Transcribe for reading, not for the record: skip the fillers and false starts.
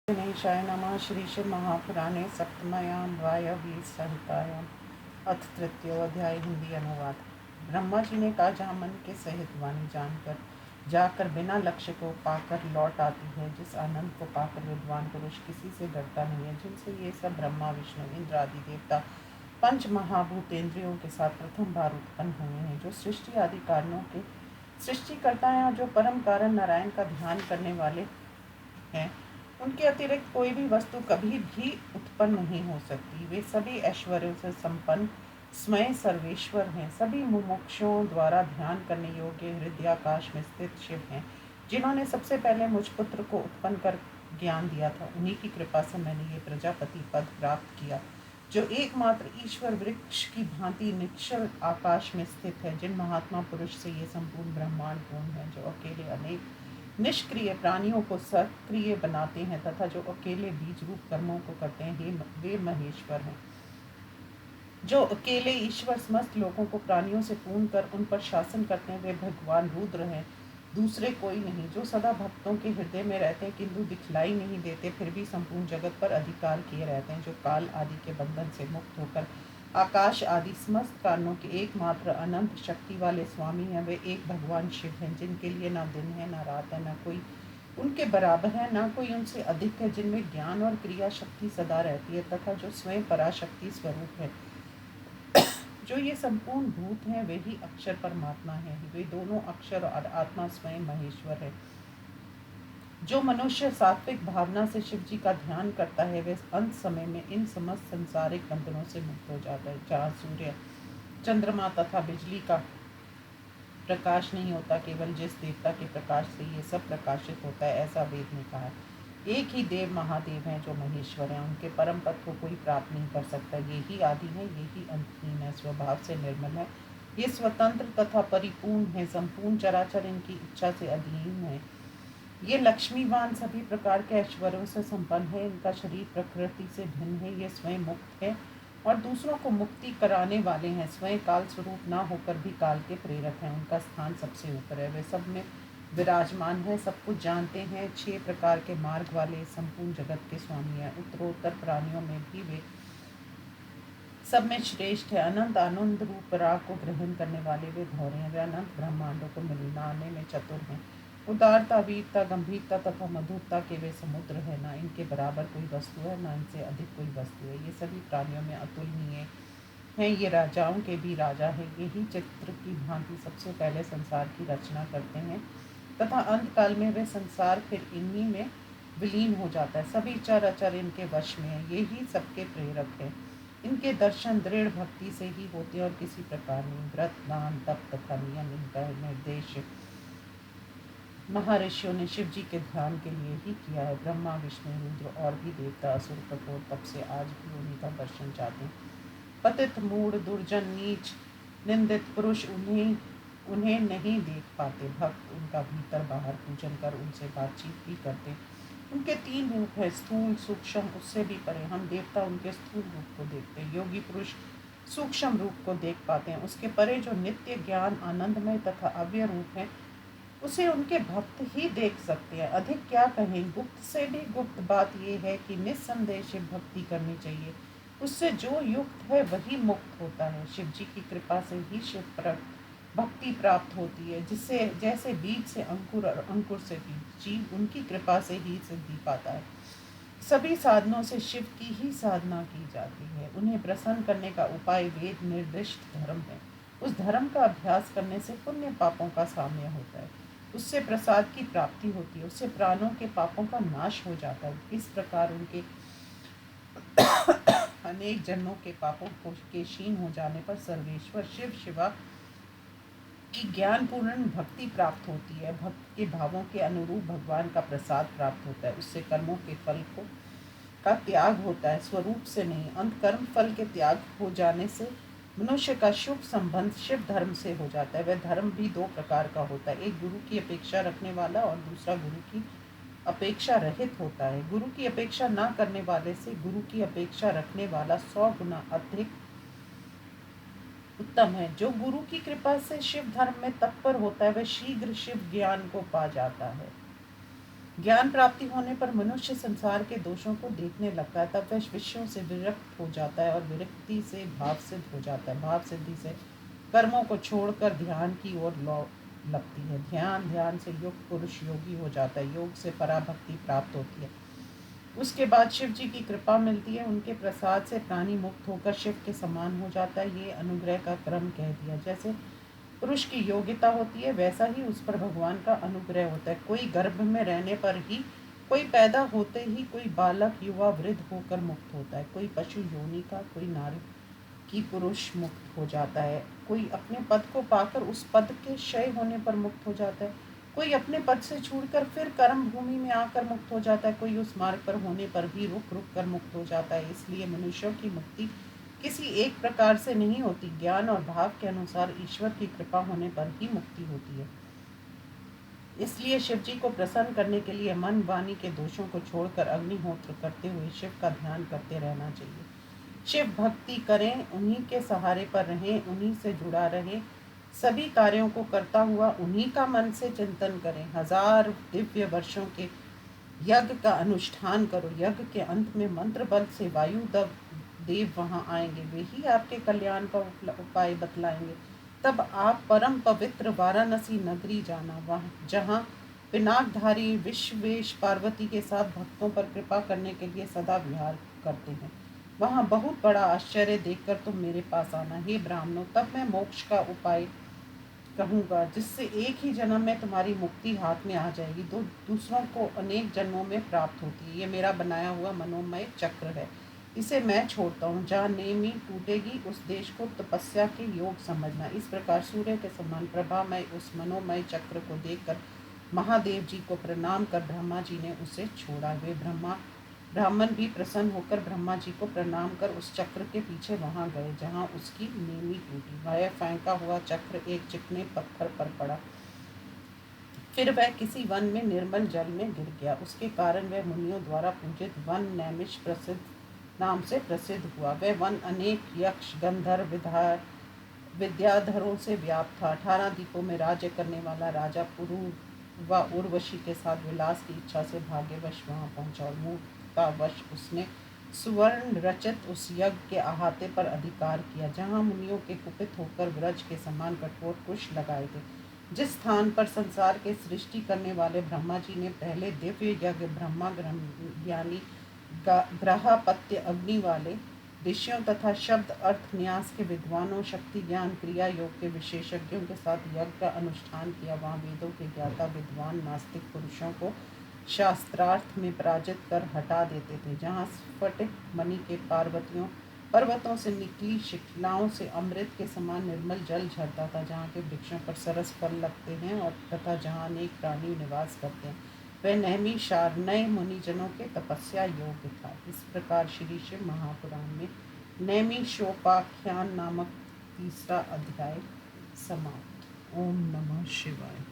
गणेशाय नमः। श्री शिव महापुराणे सप्तम्यां वायव्य संहितायां अथ तृतीयोऽध्याय। हिंदी अनुवाद। ब्रह्मा जी ने कहा, जहाँ मन के सहित वाणी जानकर जाकर बिना लक्ष्य को पाकर लौट आती है, जिस आनंद को पाकर विद्वान पुरुष किसी से डरता नहीं है, जिनसे ये सब ब्रह्मा विष्णु इंद्र आदि देवता पंच महाभूतेंद्रियों के साथ प्रथम बार उत्पन्न हुए हैं, जो सृष्टि आदि कारणों के सृष्टिकर्ता हैं और जो परम कारण नारायण का ध्यान करने वाले हैं, उनके अतिरिक्त कोई भी वस्तु कभी भी उत्पन्न नहीं हो सकती। वे सभी ऐश्वर्यों से संपन्न स्वयं सर्वेश्वर हैं। सभी मुमुक्षुओं द्वारा ध्यान करने योग्य हृदयाकाश में स्थित शिव हैं, जिन्होंने सबसे पहले मुझ पुत्र को उत्पन्न कर ज्ञान दिया था। उन्हीं की कृपा से मैंने ये प्रजापति पद प्राप्त किया, जो एकमात्र ईश्वर वृक्ष की भांति निश्चल आकाश में स्थित है। जिन महात्मा पुरुष से ये संपूर्ण ब्रह्मांड पूर्ण है, जो अकेले अनेक निष्क्रिय प्राणियों को सक्रिय बनाते हैं तथा जो अकेले बीज रूप कर्मों को करते हैं, वे महेश्वर हैं। जो अकेले ईश्वर समस्त लोगों को प्राणियों से पूर्ण कर उन पर शासन करते हैं, वे भगवान रुद्र हैं, दूसरे कोई नहीं। जो सदा भक्तों के हृदय में रहते हैं किंतु दिखलाई नहीं देते, फिर भी संपूर्ण जगत पर अधिकार किए रहते हैं। जो काल आदि के बंधन से मुक्त होकर आकाश आदि समस्त कारणों के एकमात्र अनंत शक्ति वाले स्वामी हैं, वे एक भगवान शिव हैं, जिनके लिए ना दिन है ना रात है, ना कोई उनके बराबर है, ना कोई उनसे अधिक है, जिनमें ज्ञान और क्रिया शक्ति सदा रहती है, तथा जो स्वयं पराशक्ति स्वरूप है। जो ये संपूर्ण भूत हैं, वे ही अक्षर परमात्मा है। वे दोनों अक्षर और आत्मा स्वयं महेश्वर है। जो मनुष्य सात्विक भावना से शिव जी का ध्यान करता है, वह अंत समय में इन समस्त संसारिक बंधनों से मुक्त हो जाता है। जहाँ सूर्य, चंद्रमा तथा बिजली का प्रकाश नहीं होता, केवल जिस देवता के प्रकाश से ये सब प्रकाशित होता है, ऐसा वेद ने कहा है। एक ही देव महादेव हैं, जो महेश्वर हैं। उनके परम पद को कोई प्राप्त नहीं कर सकता। ये ही आदि है, ये ही अंतहीन है, स्वभाव से निर्मल है, ये स्वतंत्र तथा परिपूर्ण है। संपूर्ण चराचर इनकी इच्छा से अधीन है। ये लक्ष्मीवान सभी प्रकार के ऐश्वर्यों से संपन्न है। इनका शरीर प्रकृति से भिन्न है। ये स्वयं मुक्त है और दूसरों को मुक्ति कराने वाले हैं। स्वयं काल स्वरूप ना होकर भी काल के प्रेरक हैं। उनका स्थान सबसे ऊपर है। वे सब में विराजमान है, सब कुछ जानते हैं। 6 प्रकार के मार्ग वाले संपूर्ण जगत के स्वामी हैं। उत्तरोत्तर प्राणियों में भी वे सब में श्रेष्ठ है। अनंत आनंद रूप राग को ग्रहण करने वाले वे घोरे हैं। वे अनंत ब्रह्मांडों को मिलाने में चतुर हैं। उदारता, वीरता, गंभीरता तथा मधुरता के वे समुद्र है। ना इनके बराबर कोई वस्तु है, ना इनसे अधिक कोई वस्तु है। ये सभी प्राणियों में अतुलनीय हैं। ये राजाओं के भी राजा है। यही चित्र की भांति सबसे पहले संसार की रचना करते हैं तथा अंत काल में वे संसार फिर इन्हीं में विलीन हो जाता है। सभी चर अचर इनके वश में है। ये ही सबके प्रेरक है। इनके दर्शन दृढ़ भक्ति से ही होते हैं और किसी प्रकार नहीं। व्रत, दान, तप तथा नियम इनका निर्देश महर्षियों ने शिव जी के ध्यान के लिए ही किया है। ब्रह्मा, विष्णु, रुद्र और भी देवता असुर कठोर तप से आज भी उन्हीं का दर्शन चाहते हैं। पतित, मूढ़, दुर्जन, नीच, निंदित पुरुष उन्हें नहीं देख पाते। भक्त उनका भीतर बाहर पूजन कर उनसे बातचीत भी करते हैं। उनके 3 रूप है, स्थूल, सूक्ष्म, उससे भी परे। हम देवता उनके स्थूल रूप को देखते हैं। योगी पुरुष सूक्ष्म रूप को देख पाते हैं। उसके परे जो नित्य ज्ञान, आनंदमय तथा अव्यय रूप है, उसे उनके भक्त ही देख सकते हैं। अधिक क्या कहें। गुप्त से भी गुप्त बात यह है कि निस्संदेह शिव भक्ति करनी चाहिए। उससे जो युक्त है वही मुक्त होता है। शिव जी की कृपा से ही शिव भक्ति प्राप्त होती है, जिससे जैसे बीज से अंकुर और अंकुर से बीज, जीव उनकी कृपा से ही सिद्धि पाता है। सभी साधनों से शिव की ही साधना की जाती है। उन्हें प्रसन्न करने का उपाय वेद निर्दिष्ट धर्म है। उस धर्म का अभ्यास करने से पुण्य पापों का साम्य होता है। उससे प्रसाद की प्राप्ति होती है। उससे प्राणों के पापों का नाश हो जाता है। इस प्रकार उनके अनेक जन्मों के पापों के क्षीण हो जाने पर सर्वेश्वर शिव शिवा की ज्ञानपूर्ण भक्ति प्राप्त होती है। भक्त के भावों के अनुरूप भगवान का प्रसाद प्राप्त होता है। उससे कर्मों के फल का त्याग होता है, स्वरूप से नहीं। अंत कर्म फल के त्याग हो जाने से मनुष्य का शुभ संबंध शिव धर्म से हो जाता है। वह धर्म भी 2 प्रकार का होता है, एक गुरु की अपेक्षा रखने वाला और दूसरा गुरु की अपेक्षा रहित होता है। गुरु की अपेक्षा ना करने वाले से गुरु की अपेक्षा रखने वाला 100 गुना अधिक उत्तम है। जो गुरु की कृपा से शिव धर्म में तत्पर होता है, वह शीघ्र शिव ज्ञान को पा जाता है। ज्ञान प्राप्ति होने पर मनुष्य संसार के दोषों को देखने लगता है। तब वह विषयों से विरक्त हो जाता है और विरक्ति से भाव सिद्ध हो जाता है। भाव सिद्धि से कर्मों को छोड़कर ध्यान की ओर लगती है। ध्यान से युक्त पुरुष योगी हो जाता है। योग से पराभक्ति प्राप्त होती है। उसके बाद शिव जी की कृपा मिलती है। उनके प्रसाद से प्राणी मुक्त होकर शिव के समान हो जाता है। ये अनुग्रह का क्रम कह दिया। जैसे पुरुष की योग्यता होती है वैसा ही उस पर भगवान का अनुग्रह होता है। कोई गर्भ में रहने पर ही, कोई पैदा होते ही, कोई बालक युवा वृद्ध होकर मुक्त होता है। कोई पशु योनि का, कोई नारी की पुरुष मुक्त हो जाता है। कोई अपने पद को पाकर उस पद के क्षय होने पर मुक्त हो जाता है। कोई अपने पद से छूटकर फिर कर्म भूमि में आकर मुक्त हो जाता है। कोई उस मार्ग पर होने पर भी रुक रुक कर मुक्त हो जाता है। इसलिए मनुष्यों की मुक्ति किसी एक प्रकार से नहीं होती। ज्ञान और भाव के अनुसार ईश्वर की कृपा होने पर ही मुक्ति होती है। इसलिए शिव जी को प्रसन्न करने के लिए मन वाणी के दोषों को छोड़कर अग्निहोत्र करते हुए शिव का ध्यान करते रहना चाहिए। शिव भक्ति करें, उन्हीं के सहारे पर रहें, उन्हीं से जुड़ा रहें। सभी कार्यों को करता हुआ उन्हीं का मन से चिंतन करें। 1000 दिव्य वर्षों के यज्ञ का अनुष्ठान करो। यज्ञ के अंत में मंत्र बल से वायु देव वहां आएंगे। वे ही आपके कल्याण का उपाय बतलाएंगे। तब आप परम पवित्र वाराणसी नगरी जाना, वहाँ जहाँ पिनाकधारी विश्वेश पार्वती के साथ भक्तों पर कृपा करने के लिए सदा विहार करते हैं। वहाँ बहुत बड़ा आश्चर्य देखकर तुम मेरे पास आना। हे ब्राह्मणों, तब मैं मोक्ष का उपाय कहूँगा, जिससे एक ही जन्म में तुम्हारी मुक्ति हाथ में आ जाएगी। तो दूसरों को अनेक जन्मों में प्राप्त होती है। ये मेरा बनाया हुआ मनोमय चक्र है। इसे मैं छोड़ता हूँ। जहाँ नेमी टूटेगी उस देश को तपस्या के योग समझना। इस प्रकार सूर्य के समान प्रभामय उस मनोमय चक्र को देखकर महादेव जी को प्रणाम कर ब्रह्मा जी ने उसे छोड़ा। वे ब्राह्मण भी प्रसन्न होकर ब्रह्मा जी को प्रणाम कर उस चक्र के पीछे वहां गए जहां उसकी नेमी टूटी। वह फेंका हुआ चक्र एक चिकने पत्थर पर पड़ा। फिर वह किसी वन में निर्मल जल में गिर गया। उसके कारण वह मुनियों द्वारा पूजित वन नैमिष प्रसिद्ध नाम से प्रसिद्ध हुआ। वह वन अनेक यक्ष, गंधर्व, विद्याधरों से व्याप्त था। 18 द्वीपों में राज्य करने वाला राजा पुरु व उर्वशी के साथ विलास की इच्छा से भाग्यवश वहां पहुंचा और मूर्खतावश उसने सुवर्ण रचित उस यज्ञ के अहाते पर अधिकार किया जहां मुनियों के कुपित होकर व्रज के समान कठोर कुश लगाए थे। जिस स्थान पर संसार के सृष्टि करने वाले ब्रह्मा जी ने पहले दिव्य यज्ञ ब्रह्मा ज्ञानी ग्रहापत्य अग्नि वाले ऋषियों तथा शब्द अर्थ न्यास के विद्वानों, शक्ति ज्ञान क्रिया योग के विशेषज्ञों के साथ यज्ञ का अनुष्ठान किया, वहाँ वेदों के ज्ञाता विद्वान नास्तिक पुरुषों को शास्त्रार्थ में पराजित कर हटा देते थे। जहाँ स्फटिक मणि के पर्वतों से निकली शिखलाओं से अमृत के समान निर्मल जल झरता था, जहाँ के वृक्षों पर सरस फल लगते हैं और तथा जहाँ अनेक प्राणी निवास करते हैं, वह नैमिषारण्य नए मुनिजनों के तपस्या योग्य था। इस प्रकार श्री शिव महापुराण में नैमिषोपाख्यान नामक 3रा अध्याय समाप्त। ओम नमः शिवाय।